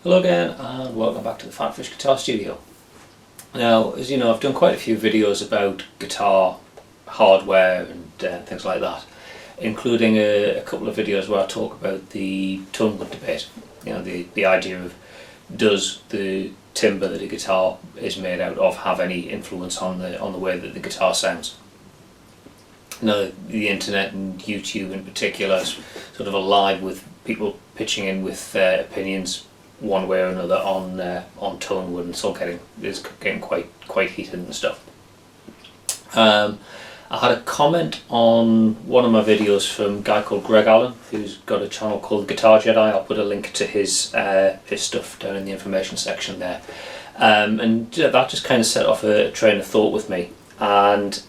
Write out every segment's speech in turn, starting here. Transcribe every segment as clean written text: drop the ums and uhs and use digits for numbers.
Hello again and welcome back to the PhatPhish Guitar Studio. Now, as you know, I've done quite a few videos about guitar hardware and things like that, including a couple of videos where I talk about the tone wood debate. You know, the idea of, does the timber that a guitar is made out of have any influence on the way that the guitar sounds? Now, the internet and YouTube in particular is sort of alive with people pitching in with opinions one way or another on tone wood, and it's all getting quite heated and stuff. I had a comment on one of my videos from a guy called Greg Allen, who's got a channel called Guitar Jedi. I'll put a link to his stuff down in the information section there, and that just kind of set off a train of thought with me, and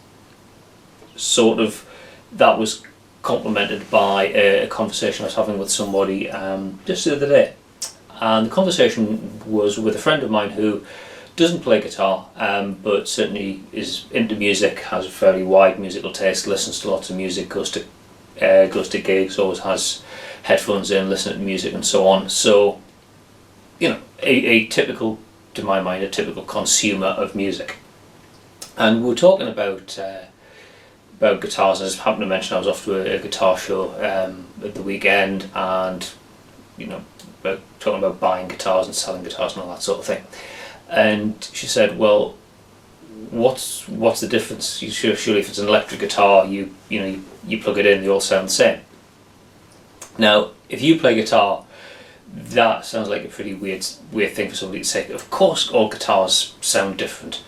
sort of that was complemented by a conversation I was having with somebody just the other day. And the conversation was with a friend of mine who doesn't play guitar, but certainly is into music, has a fairly wide musical taste, listens to lots of music, goes to gigs, always has headphones in, listening to music and so on. So, you know, a typical, to my mind, a typical consumer of music. And we were talking about guitars, and I just happened to mention I was off to a guitar show at the weekend, and you know, talking about buying guitars and selling guitars and all that sort of thing. And she said, well, what's the difference? Surely if it's an electric guitar, you plug it in, they all sound the same. Now, if you play guitar, that sounds like a pretty weird thing for somebody to say. Of course all guitars sound different,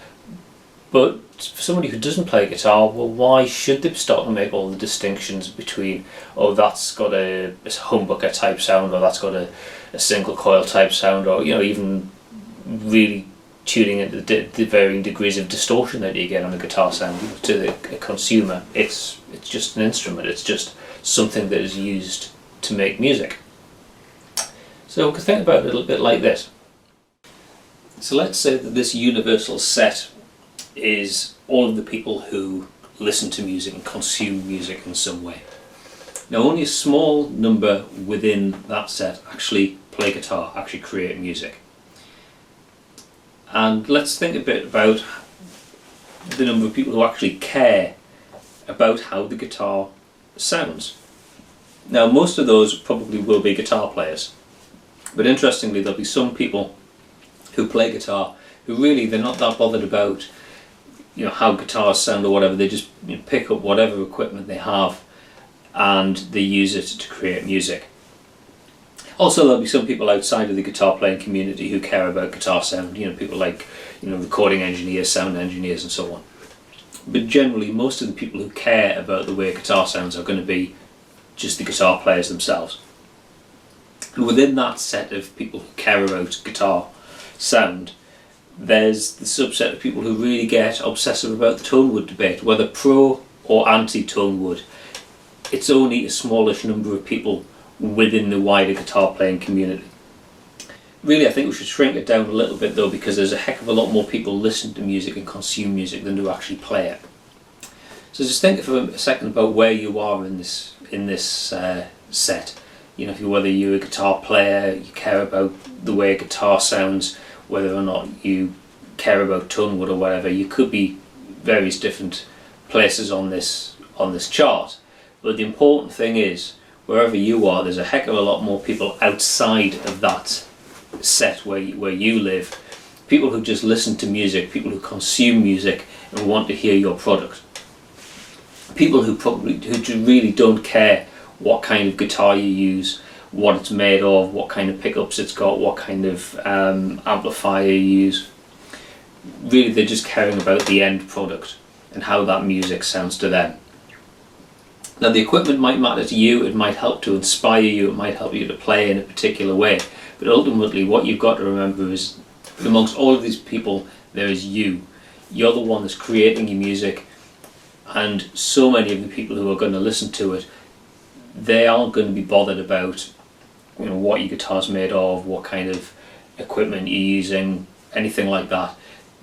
but for somebody who doesn't play guitar, well, why should they start to make all the distinctions between, oh, that's got a humbucker type sound, or that's got a single coil type sound, or even really tuning into the varying degrees of distortion that you get on a guitar sound. To the consumer, it's just an instrument. It's just something that is used to make music. So we can think about it a little bit like this. So let's say that this universal set is all of the people who listen to music and consume music in some way. Now, only a small number within that set actually play guitar, actually create music. And let's think a bit about the number of people who actually care about how the guitar sounds. Now, most of those probably will be guitar players, but interestingly there'll be some people who play guitar who really, they're not that bothered about how guitars sound or whatever. They just pick up whatever equipment they have and they use it to create music. Also, there'll be some people outside of the guitar playing community who care about guitar sound, people like recording engineers, sound engineers and so on. But generally most of the people who care about the way a guitar sounds are going to be just the guitar players themselves. And within that set of people who care about guitar sound, there's the subset of people who really get obsessive about the tone wood debate, whether pro or anti tone wood. It's only a smallish number of people within the wider guitar playing community. Really, I think we should shrink it down a little bit though, because there's a heck of a lot more people listen to music and consume music than do actually play it. So just think for a second about where you are in this set. Whether you're a guitar player, you care about the way a guitar sounds, whether or not you care about tone wood or whatever. You could be various different places on this chart, but the important thing is, wherever you are, there's a heck of a lot more people outside of that set where you live, people who just listen to music, people who consume music and want to hear your product, people who really don't care what kind of guitar you use, what it's made of, what kind of pickups it's got, what kind of amplifier you use. Really, they're just caring about the end product and how that music sounds to them. Now, the equipment might matter to you, it might help to inspire you, it might help you to play in a particular way, but ultimately what you've got to remember is, amongst all of these people, there is you. You're the one that's creating your music, and so many of the people who are going to listen to it, they aren't going to be bothered about what your guitar's made of, what kind of equipment you're using, anything like that.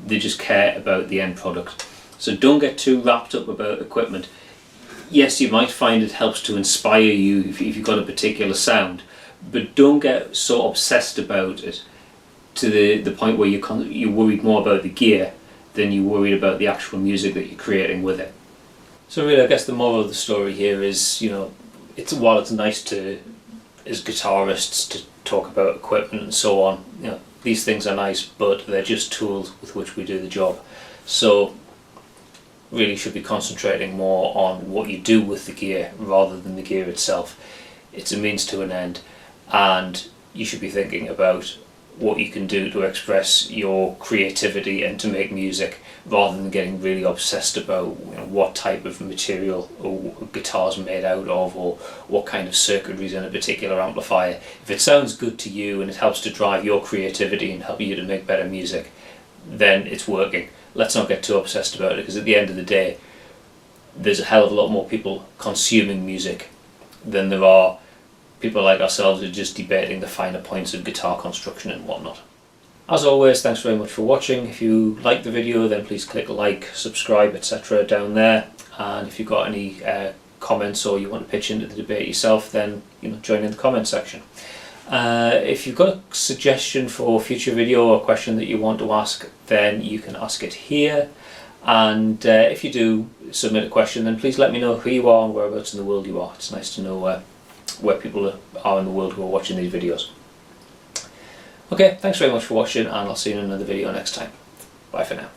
They just care about the end product. So don't get too wrapped up about equipment. Yes, you might find it helps to inspire you if you've got a particular sound, but don't get so obsessed about it to the point where you're worried more about the gear than you're worried about the actual music that you're creating with it. So really, I guess the moral of the story here is, while it's nice to, as guitarists, to talk about equipment and so on, these things are nice, but they're just tools with which we do the job. So really should be concentrating more on what you do with the gear rather than the gear itself. It's a means to an end, and you should be thinking about what you can do to express your creativity and to make music, rather than getting really obsessed about what type of material or guitar's made out of, or what kind of circuitry's in a particular amplifier. If it sounds good to you and it helps to drive your creativity and help you to make better music, then it's working. Let's not get too obsessed about it, because at the end of the day, there's a hell of a lot more people consuming music than there are people like ourselves who are just debating the finer points of guitar construction and whatnot. As always, thanks very much for watching. If you like the video, then please click like, subscribe, etc. down there. And if you've got any comments or you want to pitch into the debate yourself, then join in the comment section. If you've got a suggestion for a future video or a question that you want to ask, then you can ask it here. And if you do submit a question, then please let me know who you are and whereabouts in the world you are. It's nice to know where people are in the world who are watching these videos. Okay, thanks very much for watching, and I'll see you in another video next time. Bye for now.